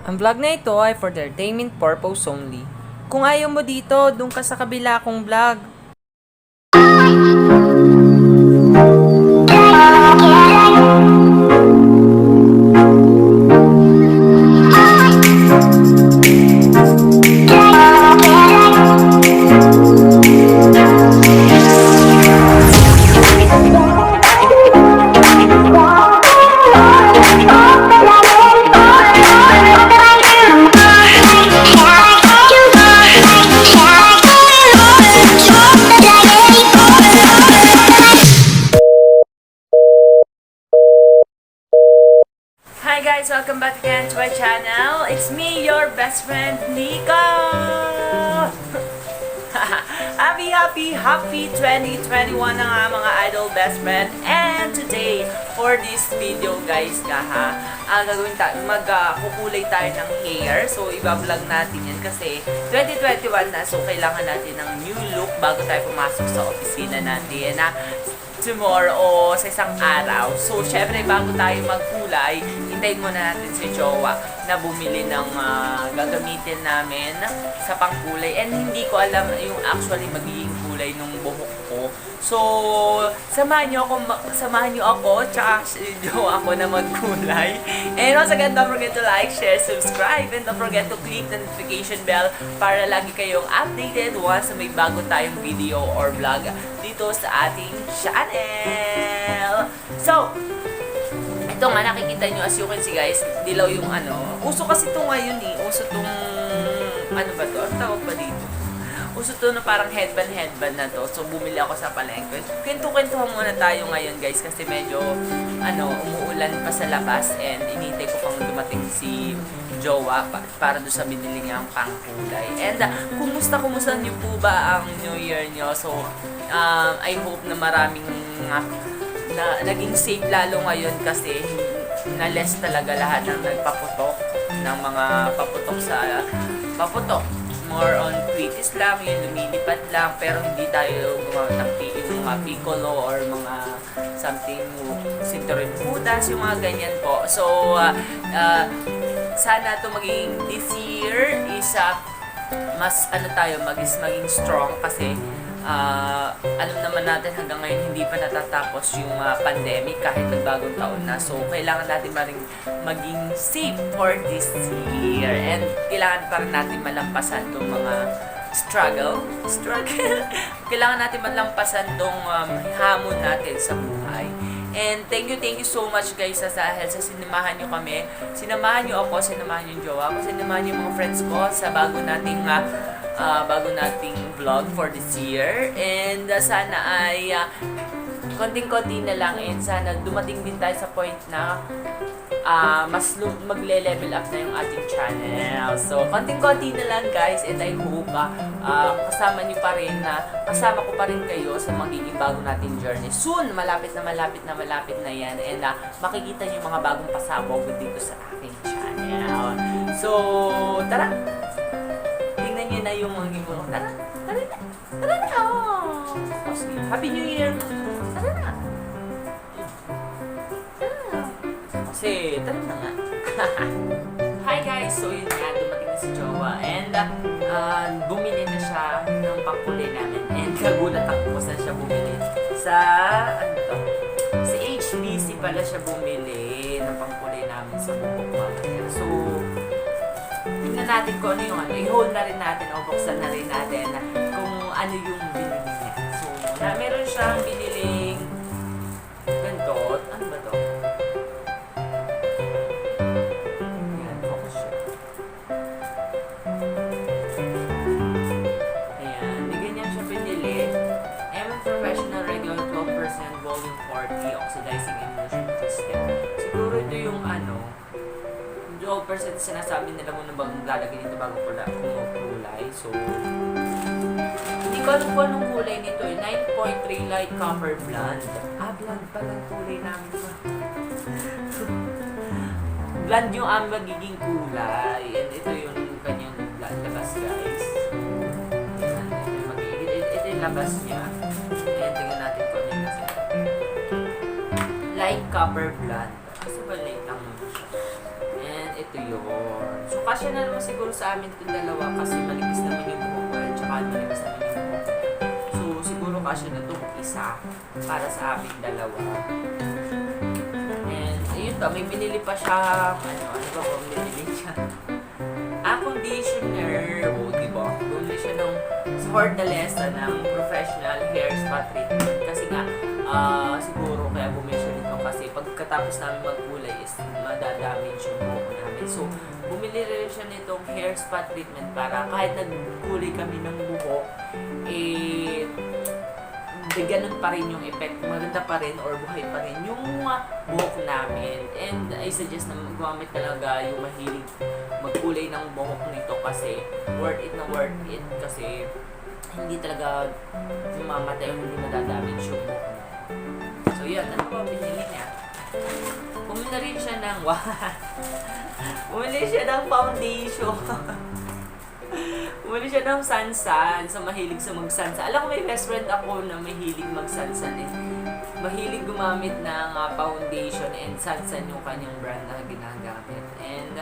Ang vlog na ito ay for entertainment purpose only. Kung ayaw mo dito, dun ka sa kabila kong vlog. Hi guys! Welcome back again to my channel. It's me, your best friend, Nico! Happy 2021 na nga mga idol best friend. And today, for this video guys gagawin tayo, kukulay tayo ng hair. So, iba-vlog natin yan kasi 2021 na. So, kailangan natin ng new look bago tayo pumasok sa opisina natin tomorrow o sa isang araw. So, syempre, bago tayo magkulay, hintayin muna natin si Jowa na bumili ng gagamitin namin sa pangkulay. And hindi ko alam yung actually magiging kulay ng buhok ko. So, samahan niyo ako, tsaka si Jowa ako na magkulay. And once again, don't forget to like, share, subscribe, and don't forget to click the notification bell para lagi kayong updated once may bago tayong video or vlog dito sa ating channel. So, ito nga nakikita nyo, as you can see guys, dilaw yung uso kasi ito ngayon uso tong, ano ba to? Ang tawag ba dito? Uso to na parang headband na to. So, bumili ako sa palengke. Kwento-kwentuhan muna tayo ngayon guys kasi medyo, umuulan pa sa labas and inintay ko pang dumating si Jowa para doon sa binili niyang pangkulay. And, kumusta niyo po ba ang New Year niyo? So, I hope na maraming na naging safe lalo ngayon kasi na-less talaga lahat ng nagpaputok ng mga paputok. More on quitis lang, yung lumilipad lang, pero hindi tayo gumamit ng yung mga piccolo or mga something sinturin putas, yung mga ganyan po. So, sana to maging this year is mas maging strong kasi alam naman natin hanggang ngayon hindi pa natatapos yung pandemic kahit nagbagong taon na. So, kailangan natin maging safe for this year. And kailangan pa rin natin malampasan itong mga struggle. Kailangan natin malampasan itong hamon natin sa buhay. And thank you so much guys dahil sa sinamahan nyo kami. Sinamahan nyo ako, sinamahan nyo yung jowa ko, sinamahan nyo yung mga friends ko sa bago nating vlog for this year. And sana ay konting-konti na lang and sana dumating din tayo sa point na mas magle-level up na yung ating channel. So, konting-konti na lang guys and I hope kasama ko pa rin kayo sa magiging bago nating journey. Soon, malapit na yan and makikita niyo yung mga bagong pasabog dito sa aking channel. So, tara! Tingnan niyo na yung mga gimulong. Tara na! Oh, sige. Happy New Year! Tara na! Kasi, tara na nga. Hi guys! So yun nga, dumating na si Jowa and bumili na siya ng pangkulay namin and kagulat ako saan siya bumili. Sa HBC pala siya bumili ng pangkulay namin sa buhok mamaya. So, tingnan natin kung ano yung i-hold na rin natin o buksan na rin natin kung ano yung binili niya. So, meron siyang biniling ganito. Ano ba to? Ayan, focus siya. Ayan, di ganyan siya binili. M Professional Regular 12% Volume 40 Oxidizing Emulsion System. Siguro ito yung 12% sinasabi nila muna bagong lalagay dito bago kumukulay. So, hindi ko alam kung anong kulay nito 9.3 light copper blonde. Blonde pala ang kulay namin ba? Blonde yung magiging kulay. And ito yung kanyang labas guys. Ito yung labas niya. Ayan, tingnan natin kung ano yung kasi. Light copper blonde. Kasi ba light lang siya? And ito yun. So, kasya na naman siguro sa amin itong dalawa kasi manipis naman yung buhok ko at saka manipis naman yung buhok ko. So, siguro kasya na itong isa para sa amin dalawa. And, ayun to, may binili pa siya, ano ba kung binili siya? Conditioner. O, diba? Bumili siya ng sa Hortaleza ng professional hair spa treatment. Kasi nga, siguro kaya bumili siya dito kasi pagkatapos namin magkulay is madadamage yung buhok namin. So, bumili rin siya nitong hair spa treatment para kahit nagkulay kami ng buhok, eh, ganun pa rin yung effect. Maganda pa rin or buhay pa rin yung buhok namin. And I suggest na gumamit talaga yung mahilig magkulay ng buhok nito kasi worth it na worth it kasi hindi talaga mamatay o hindi madadamage yung buhok mo. So yun, ano ba binili niya? Bumili rin siya ng bumili siya ng foundation. Bumili siya ng sansan. So mahilig sa magsansan. Alam ko may best friend ako na mahilig magsansan eh. Mahilig gumamit ng foundation and sansan yung kanyang brand na ginagamit. And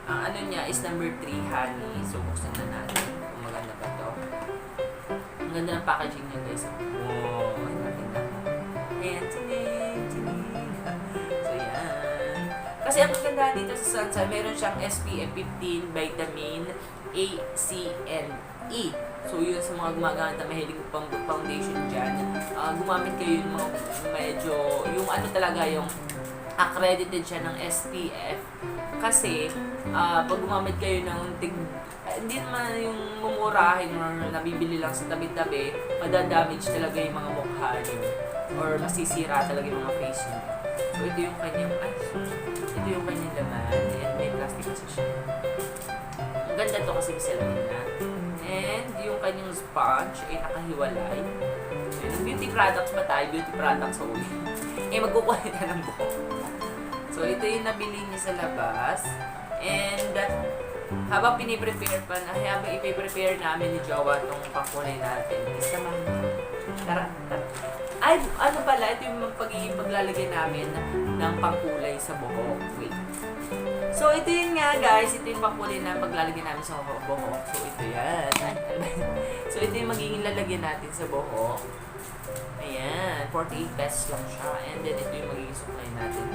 ang ano niya is number 3 honey. So buksan na natin kung maganda ba to. Ang ganda ng packaging niya guys. Wow, ay natin na. And tinig. So yan. Kasi ang maganda dito sa sansan, meron siyang SPF 15 vitamin A, C, and E. So, yun sa mga gumagamit na mahilig pang foundation dyan. Gumamit kayo yung mga medyo, yung ano talaga, yung accredited siya ng SPF. Kasi, pag gumamit kayo ng hindi naman yung mumurahin or nabibili lang sa tabi-tabi, madadamage talaga yung mga mukha nyo. Or masisira talaga yung mga face nyo. So, ito yung kanyang laman. And may plastic kasi siya. Ang ganda to kasi sa laman na. And yung kanyang sponge ay nakahiwalay. So, beauty products ba tayo? Beauty products sa uli. Magkukuha na ng buhok. So, ito yung nabili niya sa labas. And, habang ipiprepare namin ni Jowa itong pangkulay natin, isamahan mo. Tara. Ay, ano pala, ito yung paglalagay namin ng pangkulay sa buhok. Wait. So, ito yun nga guys. Ito yung pangkulay na paglalagay namin sa buhok. So, ito yan. So, ito yung magiging lalagyan natin sa buhok. Ayan. 48 pesos lang siya. And then, ito yung magiging suklay natin.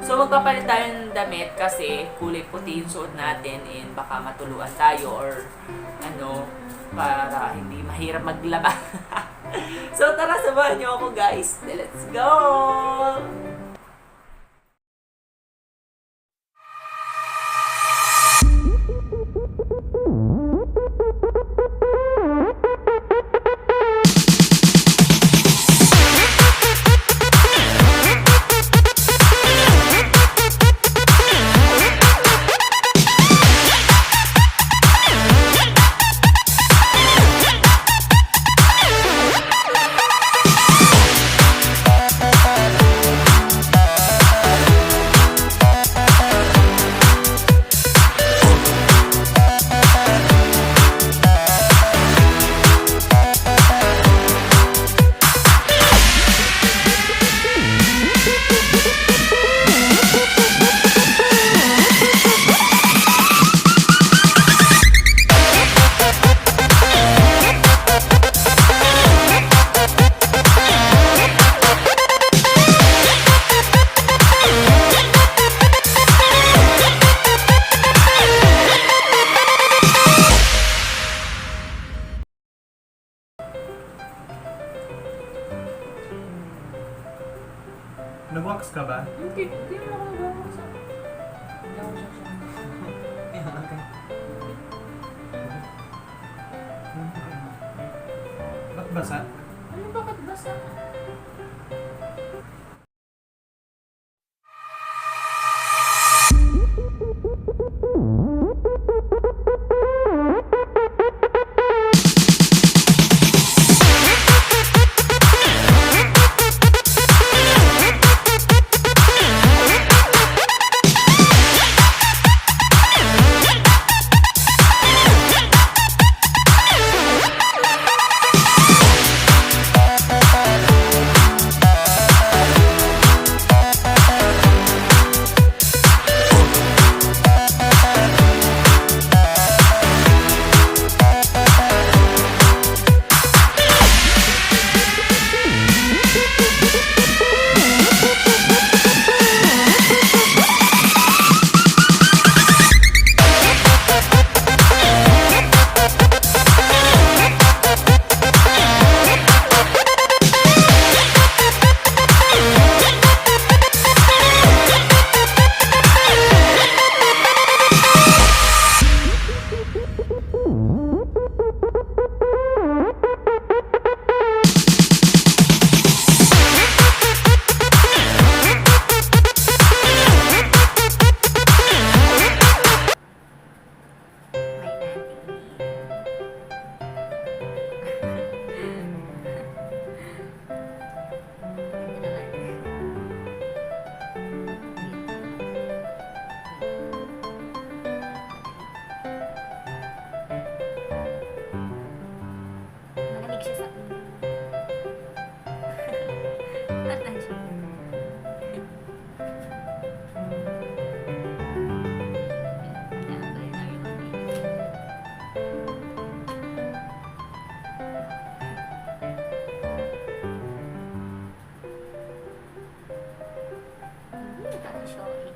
So, magpapalit tayo ng damit kasi kulay puti yung suot natin and baka matuluan tayo or ano, para hindi mahirap maglaba. So, tara, samahan niyo ako guys. Let's go! Nag-wax ka ba? Hindi mo ako nag-wax. Hindi ako siya. Ba't basa? Ano bakit basa? showy.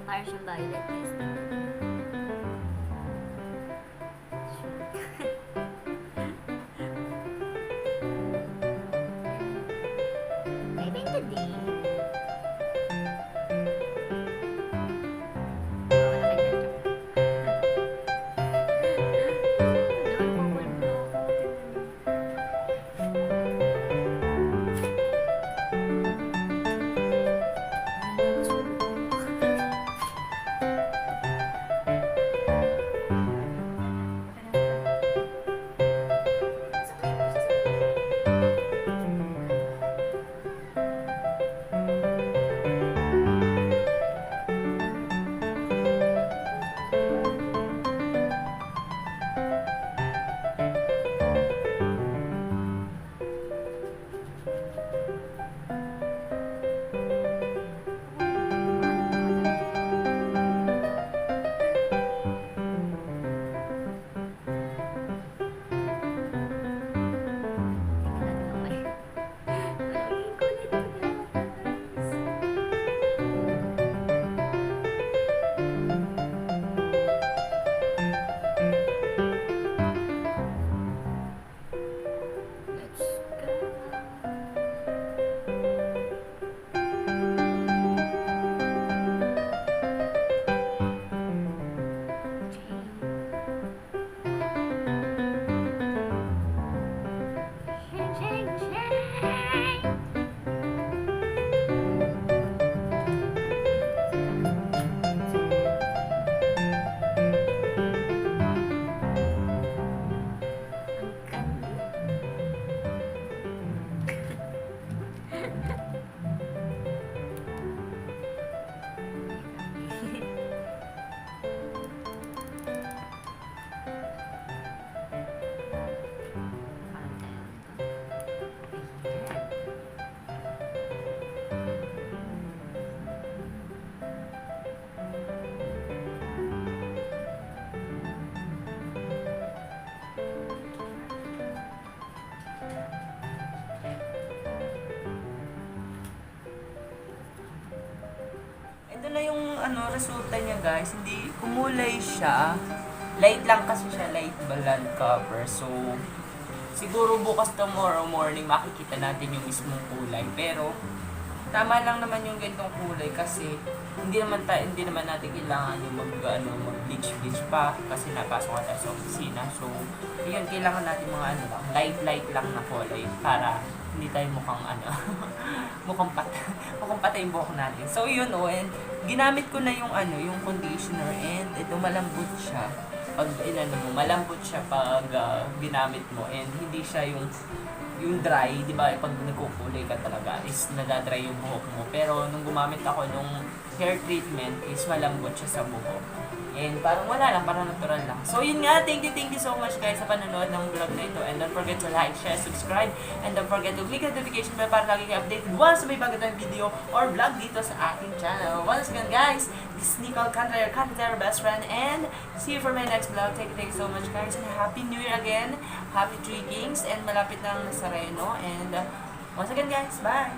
Para siyang violet guys. Maybe today. Ito na yung resulta niya guys. Hindi kumulay siya. Light lang kasi siya, light balad cover. So, siguro bukas tomorrow morning makikita natin yung mismong kulay. Pero, tama lang naman yung ganitong kulay kasi hindi naman natin kailangan yung mag-bleach pa kasi napasok ka tayo sa opisina. So, yun, kailangan natin mga light lang na kulay para hindi tayo mukhang mukhang patay yung buhok natin. So, yun and ginamit ko na yung conditioner and ito malambot siya. Pag malambot siya pag ginamit mo and hindi siya yung dry, di ba? Pag nagkukulay ka talaga is nadadry yung buhok mo. Pero nung gumamit ako nung hair treatment is malambot siya sa buhok. And parang wala lang, parang natural lang. So yun nga, thank you so much guys sa panonood ng vlog na ito. And don't forget to like, share, subscribe. And don't forget to click the notification bell para lagi kayo updated once may bago tayong video or vlog dito sa aking channel. Once again guys, this is Nicole Cantera, your Cantera best friend. And see you for my next vlog. Thank you so much guys. And Happy New Year again. Happy Three Kings. And malapit na ang Nazareno. And once again guys, bye!